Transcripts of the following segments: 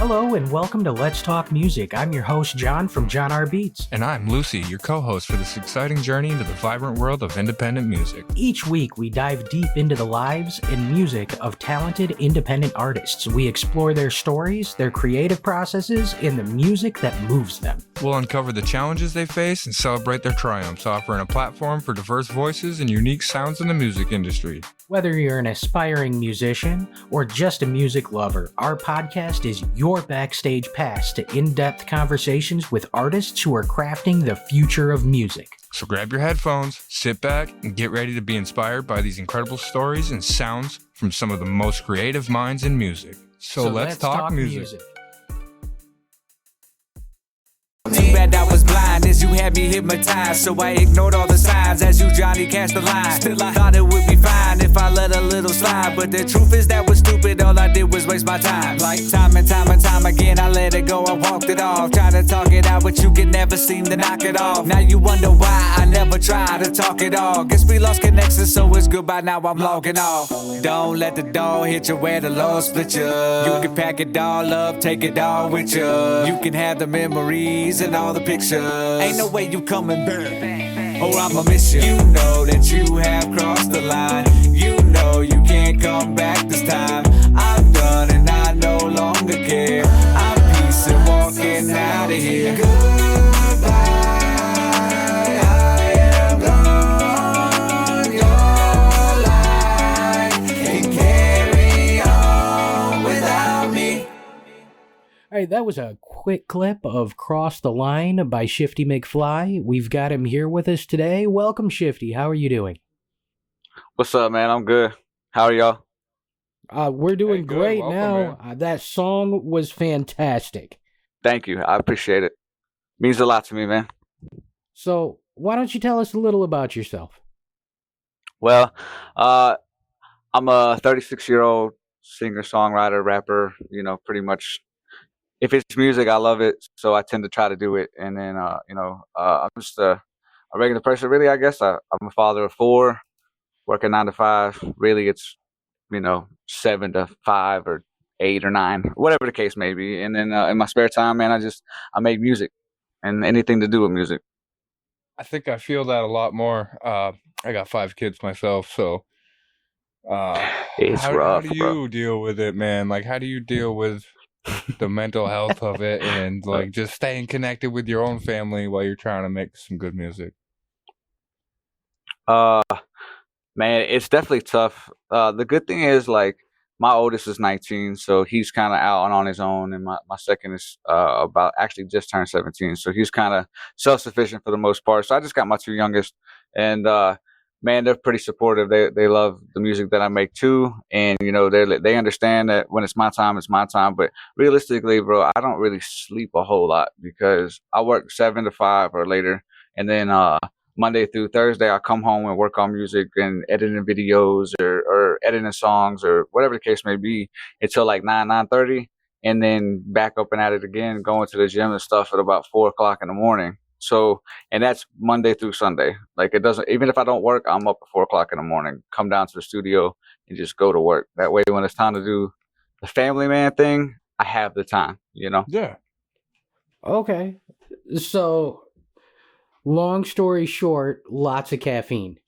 Hello and welcome to Let's Talk Music. I'm your host, John from John R Beats. And I'm Lucy, your co-host for this exciting journey into the vibrant world of independent music. Each week, we dive deep into the lives and music of talented independent artists. We explore their stories, their creative processes, and the music that moves them. We'll uncover the challenges they face and celebrate their triumphs, offering a platform for diverse voices and unique sounds in the music industry. Whether you're an aspiring musician or just a music lover, our podcast is your backstage pass to in-depth conversations with artists who are crafting the future of music. So grab your headphones, sit back, and get ready to be inspired by these incredible stories and sounds from some of the most creative minds in music. So let's talk music. Too bad I was blind as you had me hypnotized, so I ignored all the signs as you Johnny cast the line. Still I thought it would be fine if I let a little slide, but the truth is that was stupid, all I did was waste my time. Like time and time again I let it go, I walked it off. Tried to talk it out but you could never seem to knock it off. Now you wonder why I never tried to talk it all. Guess we lost connection so it's goodbye, now I'm logging off. Don't let the door hit you where the law split you. You can pack it all up, take it all with you. You can have the memories and all the pictures. Ain't no way you coming back, or I'ma miss you. You know that you have crossed the line. You know you can't come back this time. I'm done and I no longer care. I'm peace and walking out of here. Goodbye, I am gone. Your life can't carry on without me. All right, that was a quick clip of Cross the Line by ShiftyMcFly. We've got him here with us today. Welcome, Shifty. How are you doing? What's up, man? I'm good. How are y'all? We're doing Hey, good. great Welcome, now. That song was fantastic. Thank you. I appreciate it. Means a lot to me, man. So, why don't you tell us a little about yourself? Well, I'm a 36-year-old singer, songwriter, rapper. You know, pretty much. If it's music, I love it, so I tend to try to do it. And then, I'm just a regular person, really. I guess I'm a father of 4, working 9 to 5. Really, it's 7 to 5 or 8 or 9, whatever the case may be. And then in my spare time, man, I make music and anything to do with music. I think I feel that a lot more. I got 5 kids myself, so It's how rough, do bro. you deal with it, man? Like, how do you deal with the mental health of it and like just staying connected with your own family while you're trying to make some good music? Man, it's definitely tough. The good thing is, like, my oldest is 19, so he's kind of out and on his own, and my second is about actually just turned 17, so he's kind of self-sufficient for the most part. So I just got my 2 youngest, and man, they're pretty supportive. They love the music that I make too, and they understand that when it's my time, it's my time. But realistically, bro, I don't really sleep a whole lot because I work 7 to 5 or later, and then Monday through Thursday, I come home and work on music and editing videos or editing songs or whatever the case may be until like 9:30, and then back up and at it again, going to the gym and stuff at about 4 o'clock in the morning. So, and that's Monday through Sunday. Like, it doesn't, even if I don't work, I'm up at 4 o'clock in the morning, come down to the studio and just go to work. That way, when it's time to do the family man thing, I have the time, Yeah. Okay. So, long story short, lots of caffeine.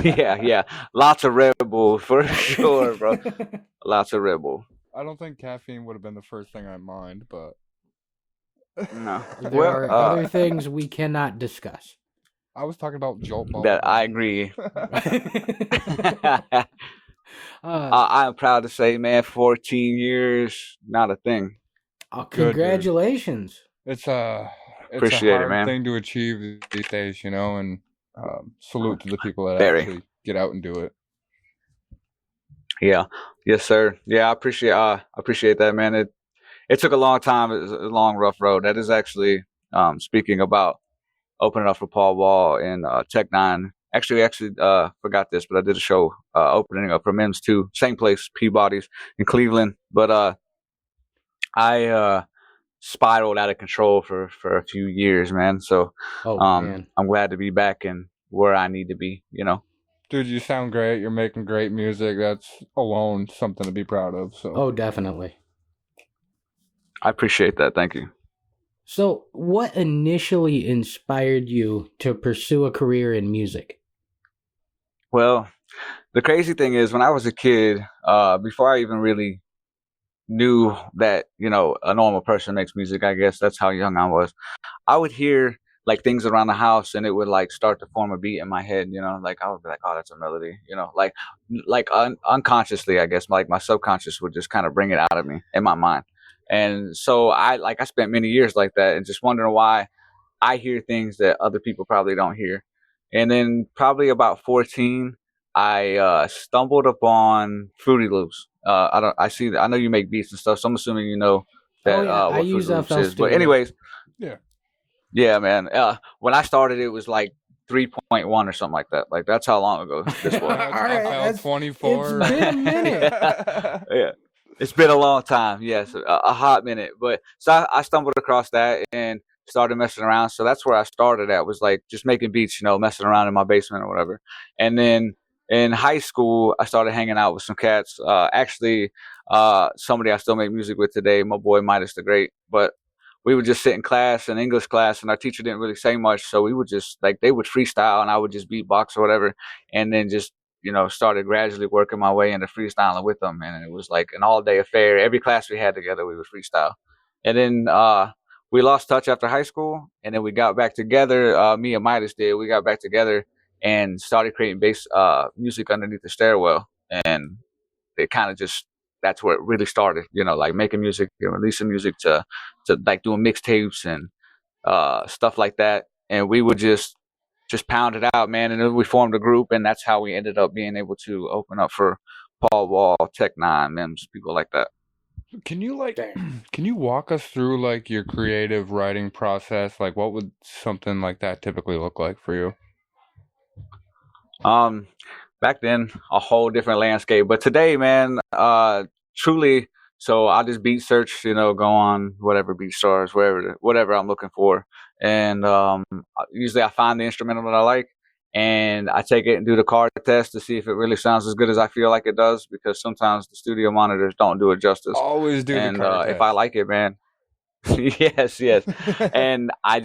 Yeah. Lots of Red Bull for sure, bro. Lots of Red Bull. I don't think caffeine would have been the first thing I mind, but No. There are other things we cannot discuss. I was talking about Jolt Ball. That I agree. I'm proud to say, man, 14 years, not a thing. Congratulations. It's a Appreciate it, hard man. thing to achieve these days, and salute to the people that Very. actually get out and do it. Yeah. Yes, sir. Yeah, I appreciate that, man. It took a long time. It was a long, rough road. That is actually speaking about opening up for Paul Wall and Tech Nine. Actually, forgot this, but I did a show opening up for Mims 2, same place, Peabody's in Cleveland. But I spiraled out of control for a few years, man. So man. I'm glad to be back and where I need to be, Dude, you sound great. You're making great music. That's alone something to be proud of. So Oh, definitely. I appreciate that. Thank you. So, what initially inspired you to pursue a career in music? Well, the crazy thing is, when I was a kid, before I even really knew that a normal person makes music, I guess that's how young I was. I would hear like things around the house, and it would like start to form a beat in my head. Like I would be like, "Oh, that's a melody." Unconsciously, I guess, like my subconscious would just kind of bring it out of me in my mind. And so I spent many years like that, and just wondering why I hear things that other people probably don't hear. And then probably about 14, I stumbled upon Fruity Loops. I know you make beats and stuff, so I'm assuming you know Oh that yeah, I what use Fruity Loops FL is. But Studio. anyways, Yeah. yeah, man. When I started, it was like 3.1 or something like that. Like that's how long ago this was. Now it's All right, FL 24. it's been a minute. Yeah, it's been a long time. Yes, a hot minute. But so I stumbled across that and started messing around. So that's where I started at, was like just making beats, messing around in my basement or whatever. And then in high school, I started hanging out with some cats. Actually, somebody I still make music with today, my boy Midas the Great. But we would just sit in class, in English class, and our teacher didn't really say much. So we would just like, they would freestyle and I would just beatbox or whatever. And then just started gradually working my way into freestyling with them. And it was like an all day affair. Every class we had together, we would freestyle. And then we lost touch after high school. And then we got back together. Me and Midas did. We got back together and started creating bass music underneath the stairwell. And it kind of just, that's where it really started, like making music and releasing music to like doing mixtapes and stuff like that. And we would just pound it out, man. And then we formed a group, and that's how we ended up being able to open up for Paul Wall, Tech Nine, Mims, people like that. Can you can you walk us through like your creative writing process? Like what would something like that typically look like for you? Back then, a whole different landscape. But today, man, truly, so I just beat search, go on whatever beat stars, whatever I'm looking for, and usually I find the instrumental that I like, and I take it and do the chord test to see if it really sounds as good as I feel like it does, because sometimes the studio monitors don't do it justice. Always do the And card if I test. like it, man, yes. And I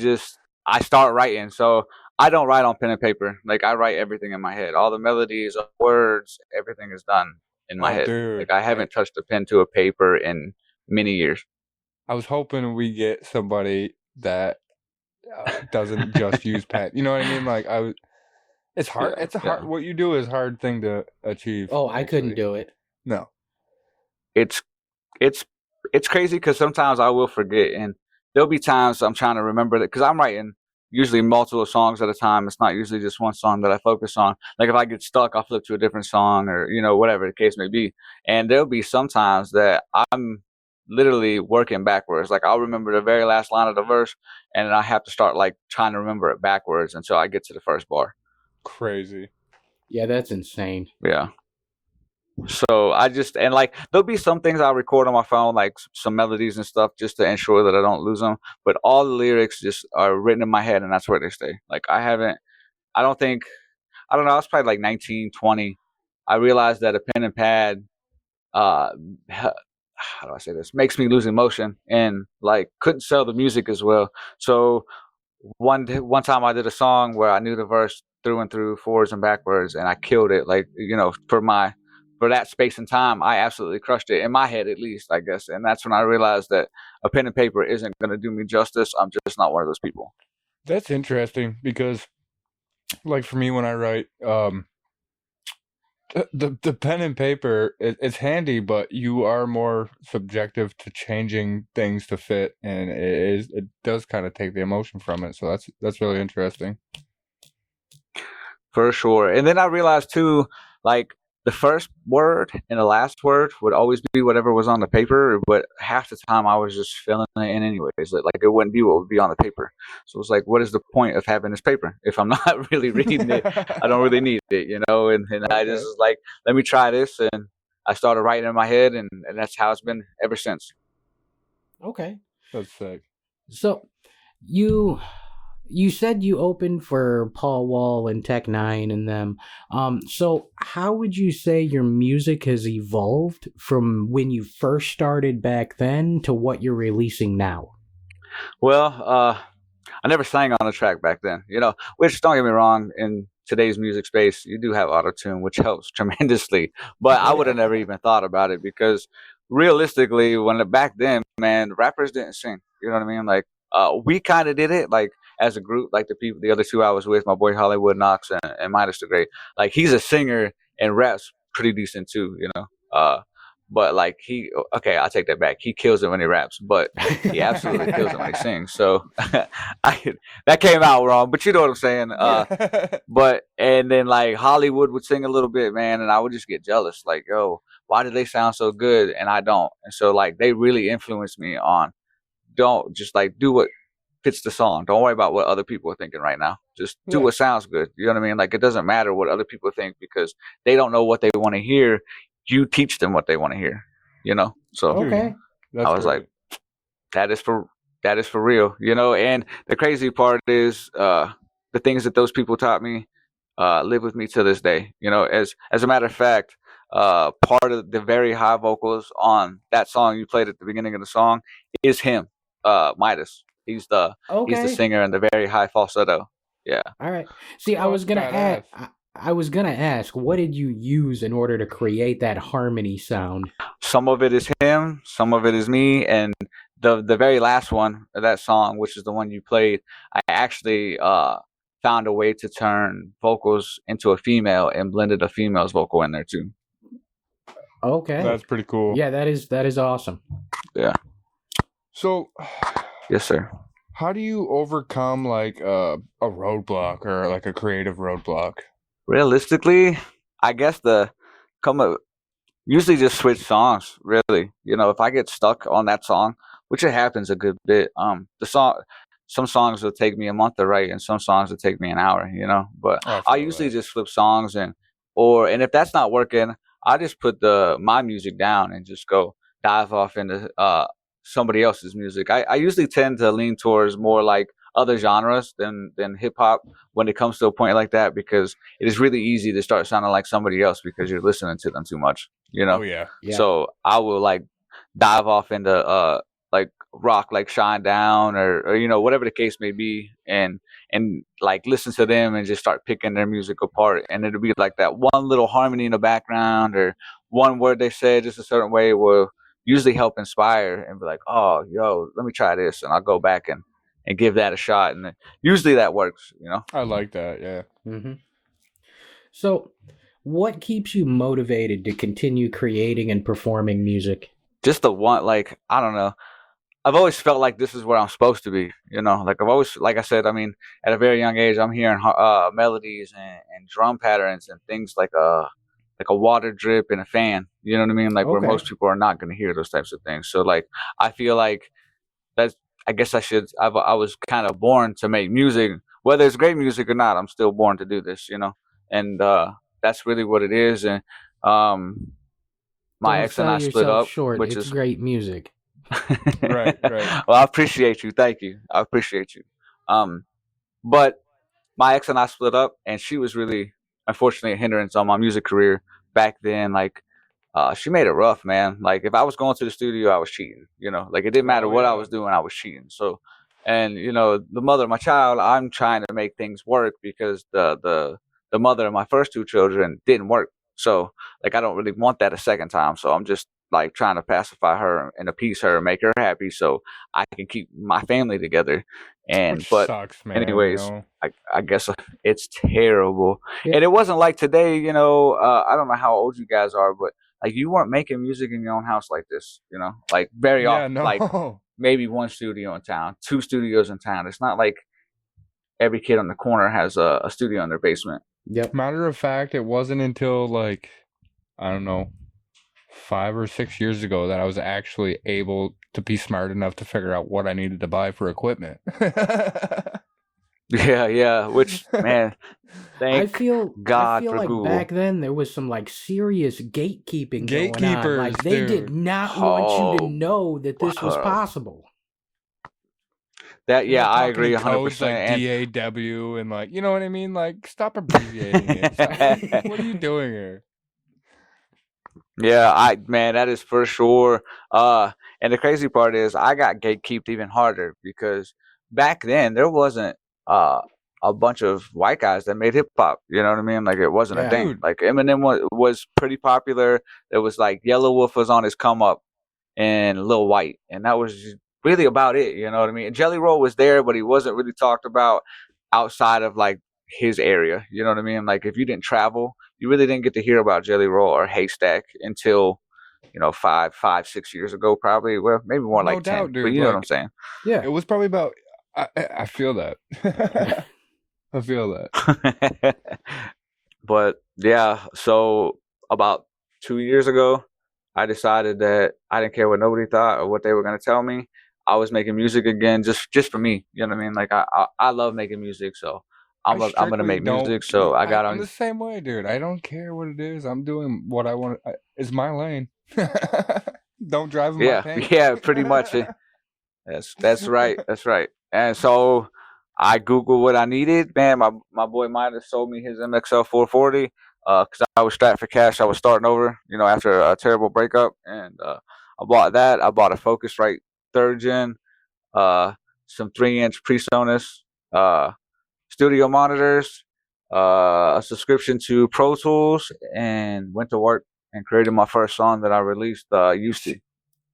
start writing. So I don't write on pen and paper. Like I write everything in my head. All the melodies, words, everything is done in my Oh, head. dude. Like I haven't touched a pen to a paper in many years. I was hoping we get somebody that doesn't just use pen. You know what I mean? Like it's hard. Yeah, It's a yeah. hard. What you do is a hard thing to achieve. Oh, I couldn't actually. do it. No. It's it's it's crazy because sometimes I will forget, and there'll be times I'm trying to remember that, because I'm writing usually multiple songs at a time. It's not usually just one song that I focus on. Like if I get stuck, I'll flip to a different song, or whatever the case may be. And there'll be sometimes that I'm literally working backwards. Like I'll remember the very last line of the verse, and then I have to start like trying to remember it backwards until I get to the first bar. Crazy. Yeah, that's insane. Yeah. So I just, and like there'll be some things I'll record on my phone, like some melodies and stuff, just to ensure that I don't lose them. But all the lyrics just are written in my head, and that's where they stay. Like I don't think, I don't know. I was probably like 19, 20. I realized that a pen and pad, uh, how do I say this, makes me lose emotion, and like couldn't sell the music as well. So one time I did a song where I knew the verse through and through, forwards and backwards, and I killed it. Like for that space and time, I absolutely crushed it in my head, at least, I guess. And that's when I realized that a pen and paper isn't going to do me justice. I'm just not one of those people. That's interesting because, like for me, when I write, the pen and paper it's handy, but you are more subjective to changing things to fit, and it does kind of take the emotion from it. So that's really interesting. For sure. And then I realized too, like the first word and the last word would always be whatever was on the paper, but half the time I was just filling it in anyways. Like it wouldn't be what would be on the paper. So it's like, what is the point of having this paper if I'm not really reading it? I don't really need it. And I just was like, let me try this, and I started writing in my head, and that's how it's been ever since. Okay. That's sick. So, you you said you opened for Paul Wall and Tech Nine and them. So how would you say your music has evolved from when you first started back then to what you're releasing now? Well, I never sang on a track back then, which don't get me wrong, in today's music space, you do have auto tune, which helps tremendously. But I would have never even thought about it because realistically, back then, man, rappers didn't sing. You know what I mean? Like, we kind of did it, like as a group, like the other two I was with, my boy Hollywood Knox and Midas the Great. Like, he's a singer and raps pretty decent too, But like okay, I'll take that back. He kills it when he raps, but he absolutely kills it when he sings. So that came out wrong, but you know what I'm saying. But and then like Hollywood would sing a little bit, man, and I would just get jealous. Like, yo, why do they sound so good and I don't? And so like they really influenced me on don't just like do what fits the song. Don't worry about what other people are thinking right now. Just do what sounds good. You know what I mean? Like it doesn't matter what other people think because they don't know what they want to hear. You teach them what they want to hear, So Okay. I was like, that is for real, And the crazy part is the things that those people taught me live with me to this day. As a matter of fact, part of the very high vocals on that song you played at the beginning of the song is him, Midas. He's the singer and the very high falsetto. Yeah. All right. See, I was gonna ask. I was gonna ask, what did you use in order to create that harmony sound? Some of it is him, some of it is me, and the very last one of that song, which is the one you played, I actually found a way to turn vocals into a female and blended a female's vocal in there too. Okay, that's pretty cool. Yeah, that is awesome. Yeah. So, yes, sir. How do you overcome like a roadblock or like a creative roadblock? Realistically, I guess usually just switch songs, really. If I get stuck on that song, which it happens a good bit, some songs will take me a month to write and some songs will take me an hour, But I usually just flip songs and if that's not working, I just put my music down and just go dive off into somebody else's music. I usually tend to lean towards more like other genres than hip hop when it comes to a point like that because it is really easy to start sounding like somebody else because you're listening to them too much, Oh yeah. So I will like dive off into like rock, like Shine Down or whatever the case may be, and like listen to them and just start picking their music apart, and it'll be like that one little harmony in the background or one word they said just a certain way will usually help inspire and be like, oh, yo, let me try this, and I'll go back and give that a shot, and usually that works, I like that, yeah. Mm-hmm. So, what keeps you motivated to continue creating and performing music? Just the one, like, I don't know. I've always felt like this is where I'm supposed to be, Like I've always, like I said, I mean, at a very young age, I'm hearing melodies and drum patterns and things like a water drip in a fan. You know what I mean? Like where most people are not going to hear those types of things. So like, I feel like I guess I was kind of born to make music, whether it's great music or not. I'm still born to do this, and that's really what it is. And my ex and I split up, which is great music. Right. Well, I appreciate you. Thank you. I appreciate you. But my ex and I split up, and she was really, unfortunately, a hindrance on my music career back then. Like, she made it rough, man. Like if I was going to the studio, I was cheating, like it didn't matter what I was doing, I was cheating. So, and the mother of my child, I'm trying to make things work because the mother of my first two children didn't work. So like, I don't really want that a second time. So I'm just like trying to pacify her and appease her and make her happy so I can keep my family together. But sucks, man, anyways, I guess it's terrible. Yeah. And it wasn't like today, I don't know how old you guys are, but like you weren't making music in your own house like this, like very often, like maybe one studio in town, 2 studios in town. It's not like every kid on the corner has a studio in their basement. Yep. Matter of fact, it wasn't until like, I don't know, 5 or 6 years ago that I was actually able to be smart enough to figure out what I needed to buy for equipment. Yeah. Which, man, I feel God for like Google. Back then there was some like serious gatekeeping going on. Like they did not want you to know that this was possible. That You're yeah, not I talking agree in 100. codes like percent DAW and like, you know what I mean? Like, stop abbreviating it. What are you doing here? Yeah, man, that is for sure. And the crazy part is, I got gatekeeped even harder because back then there wasn't uh a bunch of white guys that made hip hop. You know what I mean? Like it wasn't a Yeah. thing. Dude, Like Eminem was pretty popular. There was like Yellow Wolf was on his come up, and Lil White, and that was really about it. You know what I mean? Jelly Roll was there, but he wasn't really talked about outside of like his area. You know what I mean? Like if you didn't travel, you really didn't get to hear about Jelly Roll or Haystack until 5, 6 years ago, probably. Well, maybe more no like 10, doubt, but dude. you know what I'm Like, saying. it Yeah. was probably about. I feel that. I feel that. But yeah, so about 2 years ago, I decided that I didn't care what nobody thought or what they were gonna tell me. I was making music again, just for me. You know what I mean? Like I love making music, so I I'm gonna strictly make don't. music. So I got I'm the on. same way, dude. I don't care what it is. I'm doing what I want. It's my lane. Don't drive in my Yeah, paint. yeah, pretty much. That's right. That's right. And so I Googled what I needed. Man, my boy might have sold me his MXL 440 because I was strapped for cash. I was starting over, after a terrible breakup, and I bought that. I bought a Focusrite third gen, uh, some 3-inch PreSonus, uh, studio monitors, a subscription to Pro Tools, and went to work and created my first song that I released. Used to.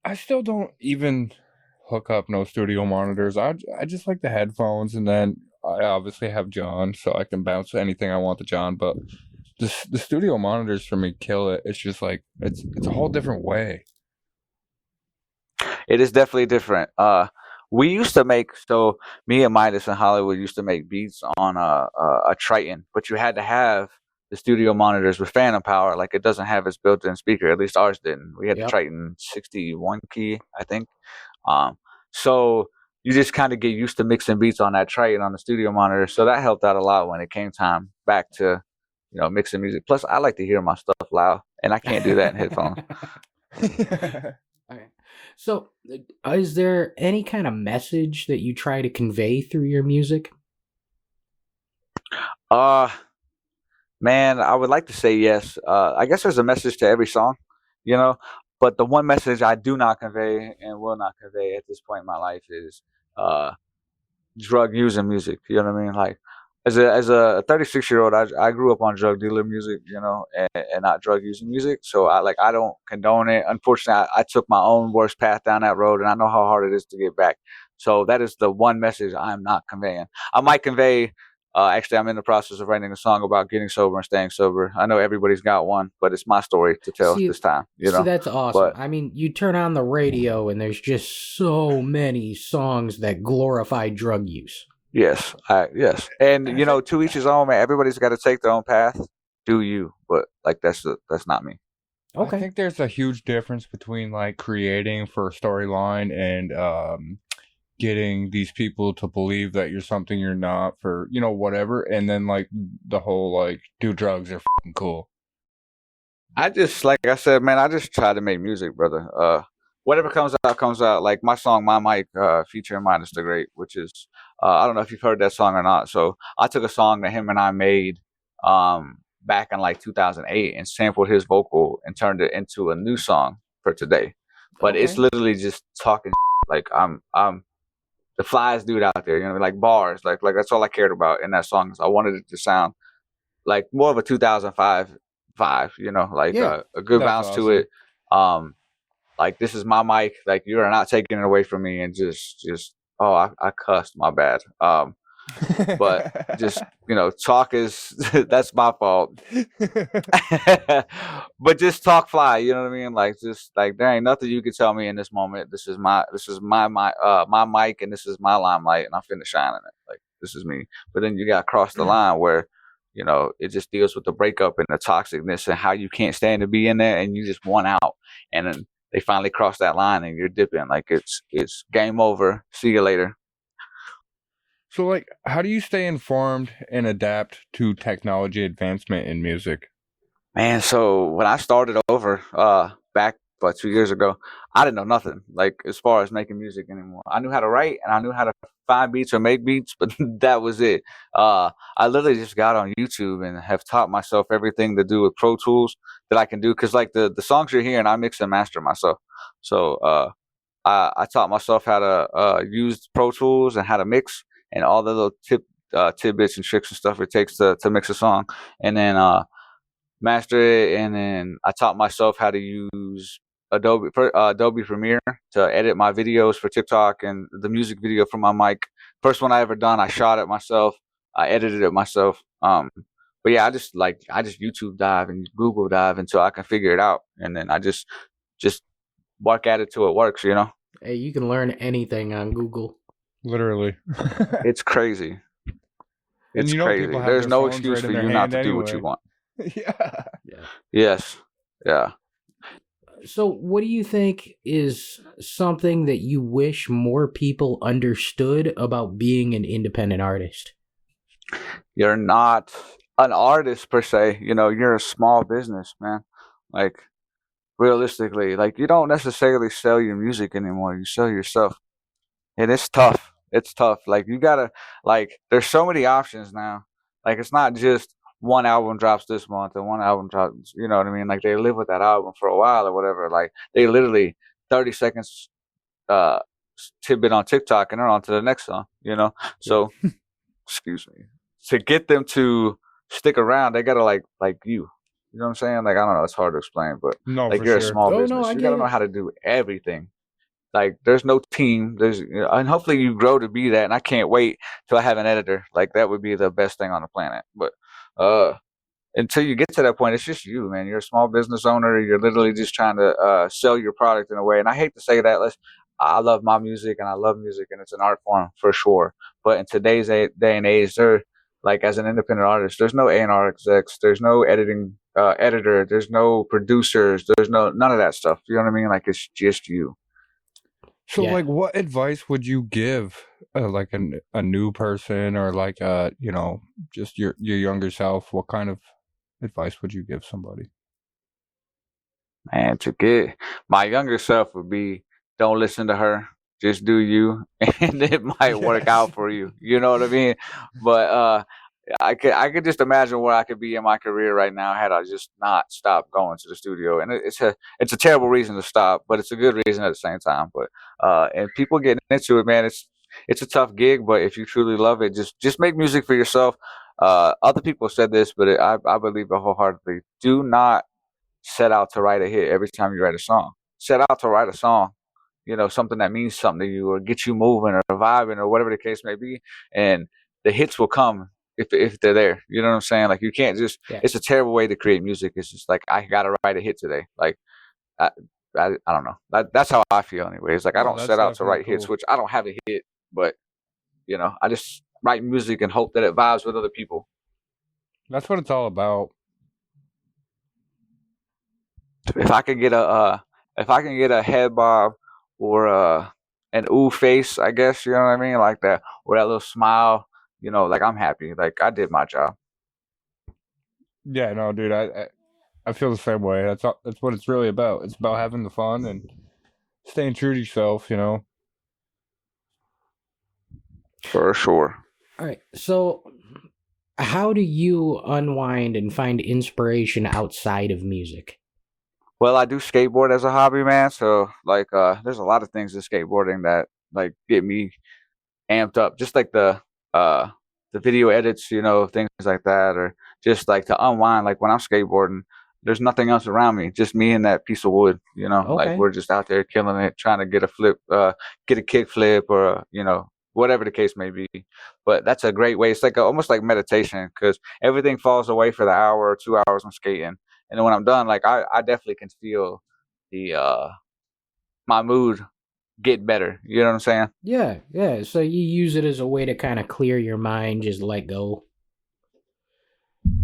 I still don't even hook up no studio monitors. I just like the headphones, and then I obviously have John, so I can bounce anything I want to John. But the studio monitors for me kill it. It's just like it's a whole different way. It is definitely different. We used to make so me and Midas in Hollywood used to make beats on a Triton, but you had to have the studio monitors with phantom power. Like it doesn't have its built-in speaker. At least ours didn't. We had the Yep. Triton 61 key, I think. So you just kind of get used to mixing beats on that Triton on the studio monitor. So that helped out a lot when it came time back to mixing music. Plus, I like to hear my stuff loud, and I can't do that in headphones. Okay. So, is there any kind of message that you try to convey through your music? Uh Man, I would like to say yes. I guess there's a message to every song, you know. But the one message I do not convey and will not convey at this point in my life is uh, drug using music. You know what I mean? Like as a 36-year-old, I grew up on drug dealer music, and not drug using music. So I don't condone it. Unfortunately, I took my own worst path down that road, and I know how hard it is to get back. So that is the one message I'm not conveying. I might convey. Actually, I'm in the process of writing a song about getting sober and staying sober. I know everybody's got one, but it's my story to tell See, this time. see, that's awesome. But I mean, you turn on the radio and there's just so many songs that glorify drug use. yes, yes, and to each his own, man. Everybody's got to take their own path. Do you? But like that's not me. I Okay. think there's a huge difference between like creating for a storyline and getting these people to believe that you're something you're not for whatever, and then like the whole like do drugs are f***ing cool. I just like I said, man. I just try to make music, brother. Whatever comes out, comes out. Like my song, "My Mic," featuring Minus the Great, which is I don't know if you've heard that song or not. So I took a song that him and I made back in like 2008 and sampled his vocal and turned it into a new song for today. But it's Okay. literally just talking like I'm the flyest dude out there, like bars, like that's all I cared about in that song. Is I wanted it to sound like more of a 2005 vibe, like Yeah. a good That's bounce to awesome. it. Like this is my mic, like you are not taking it away from me, and just oh, I cussed, my bad. But just talk is that's my fault. But just talk fly, you know what I mean? Like just like there ain't nothing you can tell me in this moment. This is my mic, and this is my limelight, and I'm finna shine in it. Like this is me. But then you got to cross the line where it just deals with the breakup and the toxicness and how you can't stand to be in there, and you just want out, and then they finally cross that line, and you're dipping. Like it's game over. See you later. So like, how do you stay informed and adapt to technology advancement in music? Man, so when I started over, back about 2 years ago, I didn't know nothing like as far as making music anymore. I knew how to write and I knew how to find beats or make beats, but that was it. I literally just got on YouTube and have taught myself everything to do with Pro Tools that I can do. Cause like the songs you're hearing, I mix and master myself. So, I taught myself how to use Pro Tools and how to mix and all the little tidbits and tricks and stuff it takes to mix a song, and then master it. And then I taught myself how to use Adobe Premiere to edit my videos for TikTok and the music video for my mic. First one I ever done, I shot it myself. I edited it myself. But yeah, I just YouTube dive and Google dive until I can figure it out, and then I just work at it till it works. Hey, you can learn anything on Google. Literally. It's crazy. It's crazy. There's no excuse for you not to do what you want. Yeah. Yes. Yeah. So, what do you think is something that you wish more people understood about being an independent artist? You're not an artist per se. You're a small business, man. Like, realistically, like, you don't necessarily sell your music anymore. You sell yourself. And it's tough. It's tough. Like, you gotta, like, there's so many options now. Like, it's not just one album drops this month and one album drops, you know what I mean? Like, they live with that album for a while or whatever. Like, they literally 30 seconds uh tidbit on TikTok and they're on to the next song. So excuse me. To get them to stick around, they gotta like you. You know what I'm saying? Like, I don't know, it's hard to explain, but No, like, for you're a sure. small Oh, no, business. I You get gotta it. know how to do everything. Like, there's no team. And hopefully you grow to be that. And I can't wait till I have an editor. Like, that would be the best thing on the planet. But until you get to that point, it's just you, man. You're a small business owner. You're literally just trying to sell your product in a way. And I hate to say that. I love my music and I love music and it's an art form for sure. But in today's day and age, like, as an independent artist, there's no A&R execs. There's no editing editor. There's no producers. There's none of that stuff. You know what I mean? Like, it's just you. So, Yeah. like, what advice would you give, like, a new person or, like, just your younger self? What kind of advice would you give somebody? Man, to get my younger self would be, don't listen to her. Just do you, and it might work out for you. You know what I mean? But I could just imagine where I could be in my career right now had I just not stopped going to the studio. And it's a terrible reason to stop, but it's a good reason at the same time. But and people getting into it, man, it's a tough gig. But if you truly love it, just make music for yourself. Other people said this, but I believe it wholeheartedly. Do not set out to write a hit every time you write a song. Set out to write a song, something that means something to you or get you moving or vibing or whatever the case may be. And the hits will come if they're there. You know what I'm saying? Like, you can't just, it's a terrible way to create music. It's just like, I got to write a hit today. Like, I don't know. That's how I feel anyways. Like, I don't set out to write hits, which I don't have a hit, but I just write music and hope that it vibes with other people. That's what it's all about. If I could get a head bob or an ooh face, I guess, you know what I mean, like that, or that little smile, like, I'm happy. Like, I did my job. Yeah, no, dude, I feel the same way. That's what it's really about. It's about having the fun and staying true to yourself. For sure. All right. So, how do you unwind and find inspiration outside of music? Well, I do skateboard as a hobby, man. So, like, there's a lot of things in skateboarding that, like, get me amped up. Just like the video edits, things like that, or just like to unwind. Like, when I'm skateboarding, there's nothing else around me, just me and that piece of wood. Like, we're just out there killing it, trying to get a flip, get a kick flip, or whatever the case may be. But that's a great way. It's like almost like meditation, because everything falls away for the hour or 2 hours I'm skating. And then when I'm done, like, I definitely can feel the my mood get better. You know what I'm saying? Yeah. So you use it as a way to kind of clear your mind, just let go.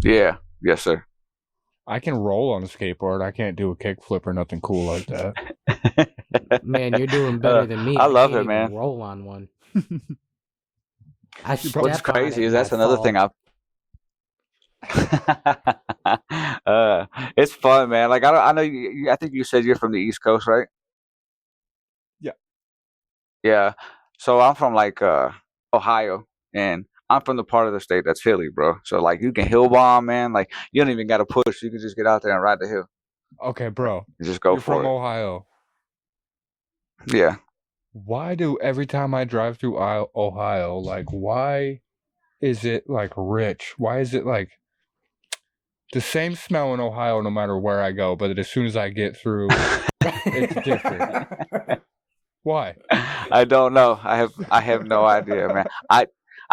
Yeah. Yes, sir. I can roll on a skateboard. I can't do a kickflip or nothing cool like that. Man, you're doing better than me. I love can't it, man. even roll on one. What's crazy is that's another thing It's fun, man. Like I know I think you said you're from the East Coast, right? Yeah. Yeah. So I'm from like Ohio, and I'm from the part of the state that's hilly, bro. So like you can hill bomb, man. Like you don't even got to push. You can just get out there and ride the hill. Okay, bro. You just go You're from for it. Ohio. Yeah. Why do every time I drive through Ohio, like, why is it like rich? Why is it like the same smell in Ohio no matter where I go, but as soon as I get through, it's different? Why? I don't know. I have no idea, man.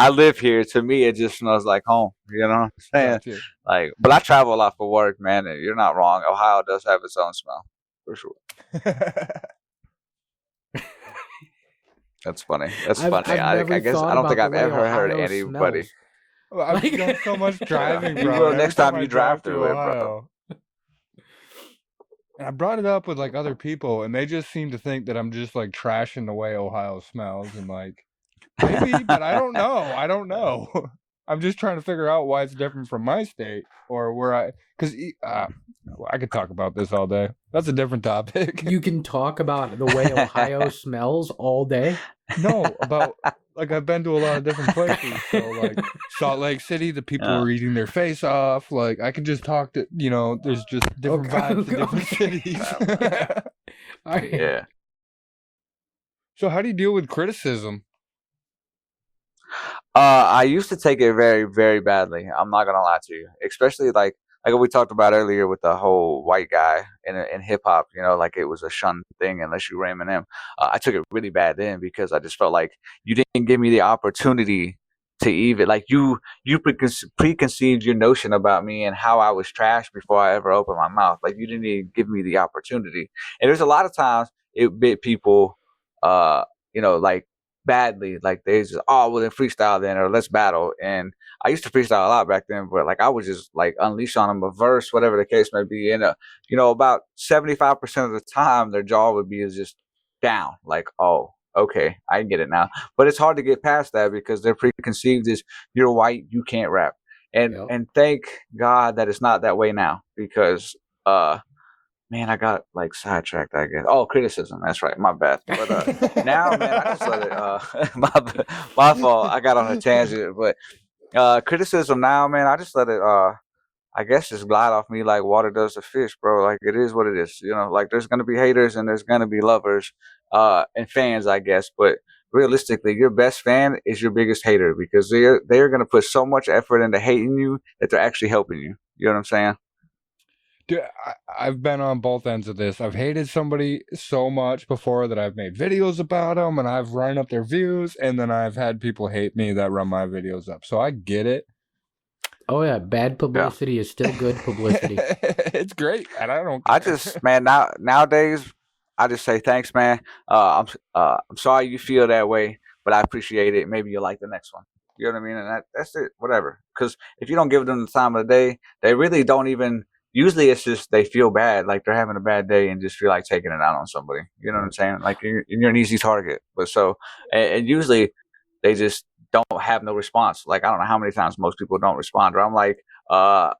I live here. To me, it just smells like home. You know what I'm saying? Gotcha. Like, but I travel a lot for work, man. And you're not wrong. Ohio does have its own smell, for sure. That's funny. That's funny. I've never I guess thought I don't think about I've the way ever heard Ohio anybody. smells. Well, I've Like- done so much driving, You bro. will and every next time I you drive through it, bro. Ohio, and I brought it up with like other people, and they just seem to think that I'm just like trashing the way Ohio smells, and like maybe, but I don't know. I don't know. I'm just trying to figure out why it's different from my state or where because I could talk about this all day. That's a different topic. You can talk about the way Ohio smells all day. No, about like I've been to a lot of different places. So like Salt Lake City, the people are eating their face off. Like I could just talk to there's just different vibes in different cities. All right. Yeah. So how do you deal with criticism? I used to take it very, very badly. I'm not gonna lie to you, especially like we talked about earlier with the whole white guy in hip hop. You know, like it was a shunned thing unless you were Eminem. I took it really bad then because I just felt like you didn't give me the opportunity to even like you preconceived your notion about me and how I was trash before I ever opened my mouth. Like you didn't even give me the opportunity. And there's a lot of times it bit people, like badly. Like they just, oh, well then freestyle then, or let's battle. And I used to freestyle a lot back then, but like I would just like unleash on them a verse, whatever the case may be. And about 75% of the time, their jaw would be just down. Like, oh, okay, I get it now. But it's hard to get past that because they're preconceived as you're white, you can't rap. And Yep. and thank God that it's not that way now because man, I got like sidetracked, I guess. Oh, criticism. That's right. My bad. But now, man, I just let it. My fault. I got on a tangent, but criticism now, man, I just let it. I guess just glide off me like water does a fish, bro. Like it is what it is. Like there's gonna be haters and there's gonna be lovers, and fans, I guess. But realistically, your best fan is your biggest hater because they're gonna put so much effort into hating you that they're actually helping you. You know what I'm saying? Dude, I've been on both ends of this. I've hated somebody so much before that I've made videos about them and I've run up their views, and then I've had people hate me that run my videos up. So I get it. Oh yeah, bad publicity is still good publicity. It's great, and I don't care. I just, man, nowadays, I just say thanks, man. I'm sorry you feel that way, but I appreciate it. Maybe you'll like the next one. You know what I mean? And that's it. Whatever. Because if you don't give them the time of the day, they really don't even. Usually, it's just they feel bad, like they're having a bad day, and just feel like taking it out on somebody. You know what I'm saying? Like you're an easy target. But and usually they just don't have no response. Like I don't know how many times most people don't respond. Or I'm like, I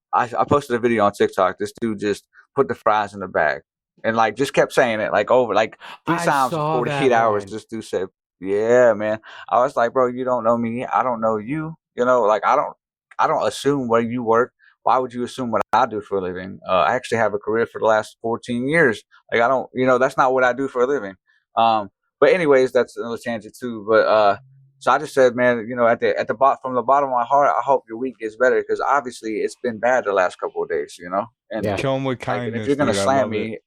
posted a video on TikTok. This dude just put the fries in the bag and like just kept saying it like over like 3 I times in saw 48 that hours. one. This dude said, "Yeah, man." I was like, "Bro, you don't know me. I don't know you. Like I don't assume where you work. Why would you assume what I do for a living? I actually have a career for the last 14 years. Like I don't, that's not what I do for a living." But anyways, that's another tangent too. But so I just said, man, at the from the bottom of my heart, I hope your week gets better because obviously it's been bad the last couple of days, And Yeah. Kill 'em with like, and kindness. if you're gonna dude, I slam love me,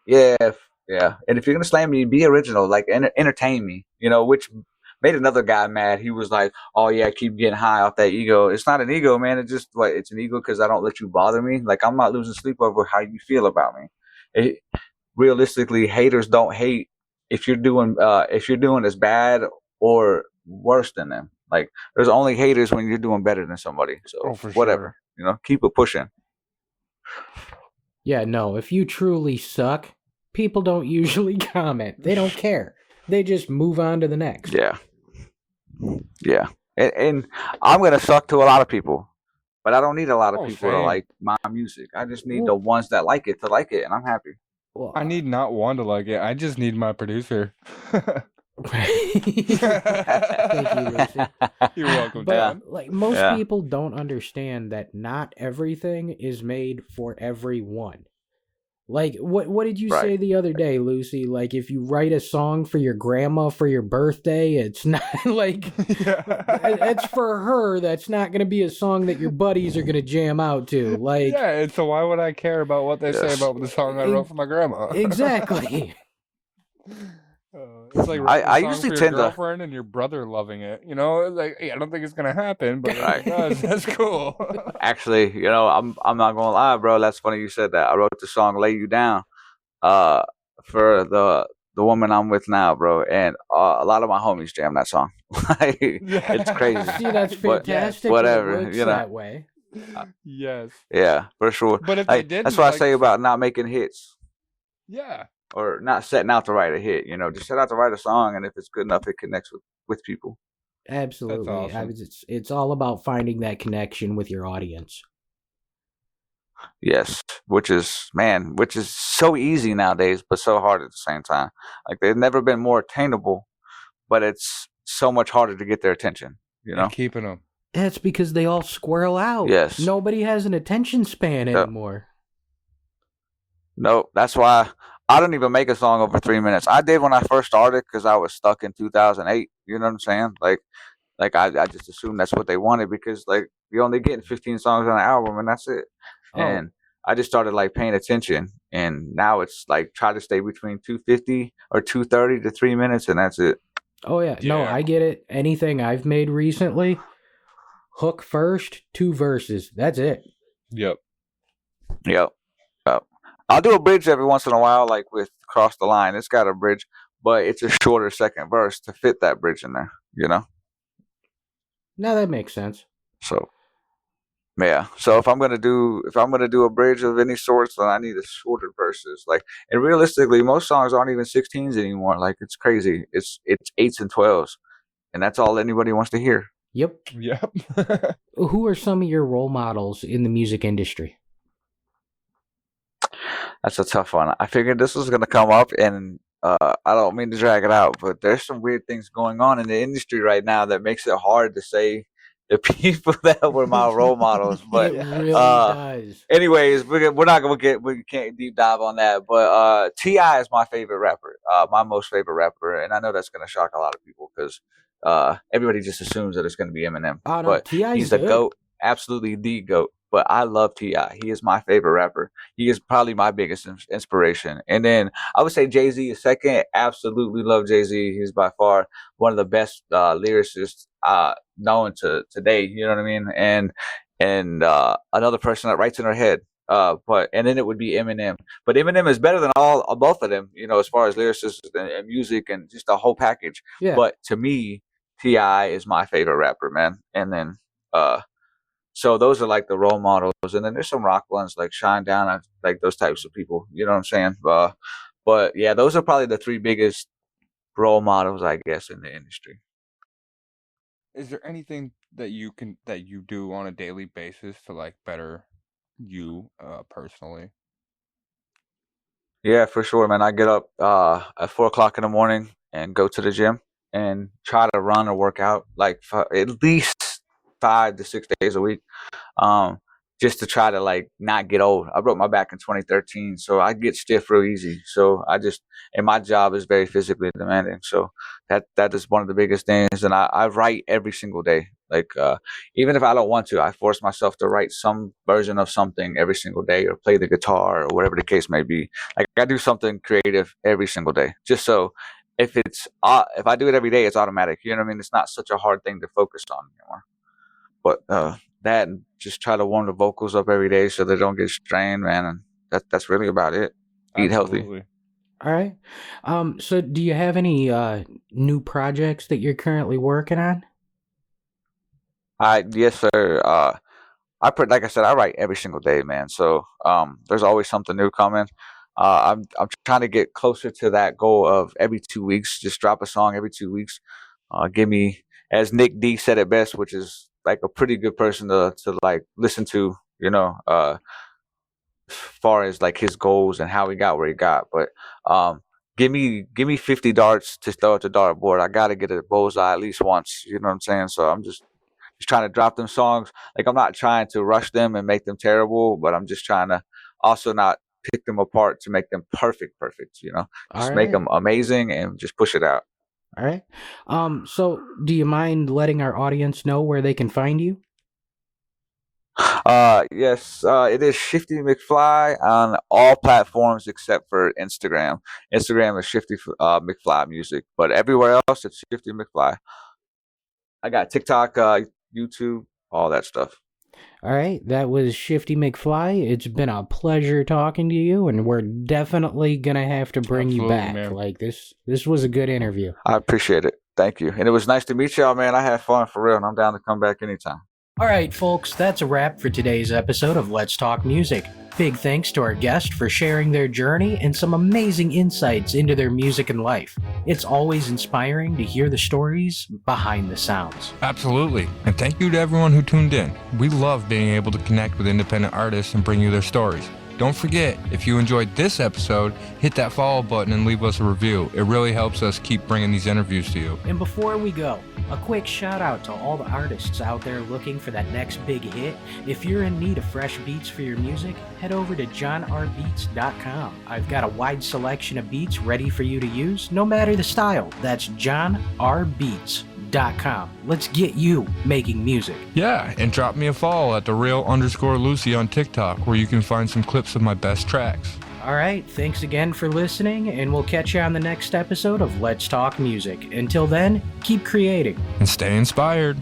it. yeah. And if you're gonna slam me, be original, like entertain me, which made another guy mad. He was like, "Oh yeah, keep getting high off that ego." It's not an ego, man. It's just it's an ego because I don't let you bother me. Like I'm not losing sleep over how you feel about me. Realistically, haters don't hate if you're doing as bad or worse than them. Like there's only haters when you're doing better than somebody. So Oh, for whatever, keep it pushing. Yeah, no, if you truly suck, people don't usually comment. They don't care. They just move on to the next. Yeah. And I'm gonna suck to a lot of people, but I don't need a lot of Oh, people to same. like my music. I just need Well, the ones that like it to like it, and I'm happy. well, I need not one to like it. I just need my producer. thank you, Lucy. You're welcome, But John. like most Yeah. people don't understand that not everything is made for everyone. Like what did you Right. say the other day, Lucy? Like if you write a song for your grandma for your birthday, it's not like it's for her. That's not going to be a song that your buddies are going to jam out to. Like Yeah, and so why would I care about what they say Yes. about the song I wrote for my grandma? exactly. It's like I writing a song usually for your tend to- girlfriend and your brother loving it. You know, like I don't think it's gonna happen, but if Right. it does, that's cool. Actually, you know, I'm not gonna lie, bro. That's funny you said that. I wrote the song "Lay You Down" uh, for the woman I'm with now, bro, and a lot of my homies jam that song. Like, it's crazy. See, that's But- fantastic. whatever, It works you know. that way. Yes, Yeah, for sure. but if they Like, didn't, that's what I like, say about not making hits yeah, or not setting out to write a hit. You know, just set out to write a song, and if it's good enough, it connects with people. Absolutely. awesome. It's all about finding that connection with your audience. Yes, which is so easy nowadays, but so hard at the same time. Like they've never been more attainable, but it's so much harder to get their attention. You know? and keeping them. That's because they all squirrel out. Yes. Nobody has an attention span Yep. anymore. No, that's why I don't even make a song over 3 minutes. I did when I first started because I was stuck in 2008. You know what I'm saying? Like I just assumed that's what they wanted because like you're only getting 15 songs on an album and that's it. Oh. And I just started like paying attention, and now it's like try to stay between 250 or 230 to 3 minutes, and that's it. Oh yeah. No, Yeah. I get it. Anything I've made recently, hook first, 2 verses. That's it. Yep. Yep. I'll do a bridge every once in a while, like with Cross the Line. It's got a bridge, but it's a shorter second verse to fit that bridge in there, you know? Now that makes sense. So yeah. So if I'm gonna do a bridge of any sorts, then I need a shorter verses. Like, and realistically, most songs aren't even 16s anymore. Like, it's crazy. It's 8s and 12s, and that's all anybody wants to hear. Yep. Yep. Who are some of your role models in the music industry? That's a tough one. I figured this was gonna come up, and I don't mean to drag it out, but there's some weird things going on in the industry right now that makes it hard to say the people that were my role models. But it really does. anyways, we're not gonna we can't deep dive on that. But T.I. is my favorite rapper, my most favorite rapper, and I know that's gonna shock a lot of people because everybody just assumes that it's gonna be Eminem. Oh, no, but T.I.'s he's the good. GOAT, absolutely the GOAT. But I love T.I. He is my favorite rapper. He is probably my biggest inspiration. And then I would say Jay-Z is second. Absolutely love Jay-Z. He's by far one of the best lyricists known to today. You know what I mean? And another person that writes in her head. And then it would be Eminem. But Eminem is better than both of them. You know, as far as lyricists and music and just the whole package. Yeah. But to me, T.I. is my favorite rapper, man. And then so those are like the role models, and then there's some rock ones like Shine Down, like those types of people. You know what I'm saying? But yeah, those are probably the 3 biggest role models, I guess, in the industry. Is there anything that you do on a daily basis to like better you personally? Yeah, for sure, man. I get up at 4 o'clock in the morning and go to the gym and try to run or work out like at least 5 to 6 days a week. Just to try to like not get old. I broke my back in 2013, so I get stiff real easy. So and my job is very physically demanding. So that is one of the biggest things. And I write every single day. Like even if I don't want to, I force myself to write some version of something every single day, or play the guitar, or whatever the case may be. Like I do something creative every single day, just so if I do it every day, it's automatic. You know what I mean? It's not such a hard thing to focus on anymore. But that, and just try to warm the vocals up every day so they don't get strained, man. And that's really about it. Eat healthy. Absolutely. All right. So do you have any new projects that you're currently working on? Yes, sir. Like I said, I write every single day, man. So there's always something new coming. I'm trying to get closer to that goal of every 2 weeks, just drop a song every 2 weeks. Give me, as Nick D said it best, which is like a pretty good person to like listen to, as far as like his goals and how he got where he got. But give me 50 darts to throw at the dartboard. I gotta get a bullseye at least once. You know what I'm saying? So I'm just trying to drop them songs. Like, I'm not trying to rush them and make them terrible, but I'm just trying to also not pick them apart to make them perfect. Just make them amazing and just push it out. All right. So do you mind letting our audience know where they can find you? Yes, it is ShiftyMcFly on all platforms except for Instagram. Instagram is Shifty McFly Music, but everywhere else it's Shifty McFly. I got TikTok, YouTube, all that stuff. All right, that was Shifty McFly. It's been a pleasure talking to you, and we're definitely gonna have to bring you back. Man. Like this was a good interview. I appreciate it. Thank you, and it was nice to meet y'all, man. I had fun for real, and I'm down to come back anytime. All right, folks, that's a wrap for today's episode of Let's Talk Music. Big thanks to our guest for sharing their journey and some amazing insights into their music and life. It's always inspiring to hear the stories behind the sounds. Absolutely. And thank you to everyone who tuned in. We love being able to connect with independent artists and bring you their stories. Don't forget, if you enjoyed this episode, hit that follow button and leave us a review. It really helps us keep bringing these interviews to you. And before we go, a quick shout out to all the artists out there looking for that next big hit. If you're in need of fresh beats for your music, head over to johnrbeats.com. I've got a wide selection of beats ready for you to use, no matter the style. That's johnrbeats.com. Let's get you making music. Yeah, and drop me a follow at @thereal_Lucy on TikTok, where you can find some clips of my best tracks. All right, thanks again for listening, and we'll catch you on the next episode of Let's Talk Music. Until then, keep creating. And stay inspired.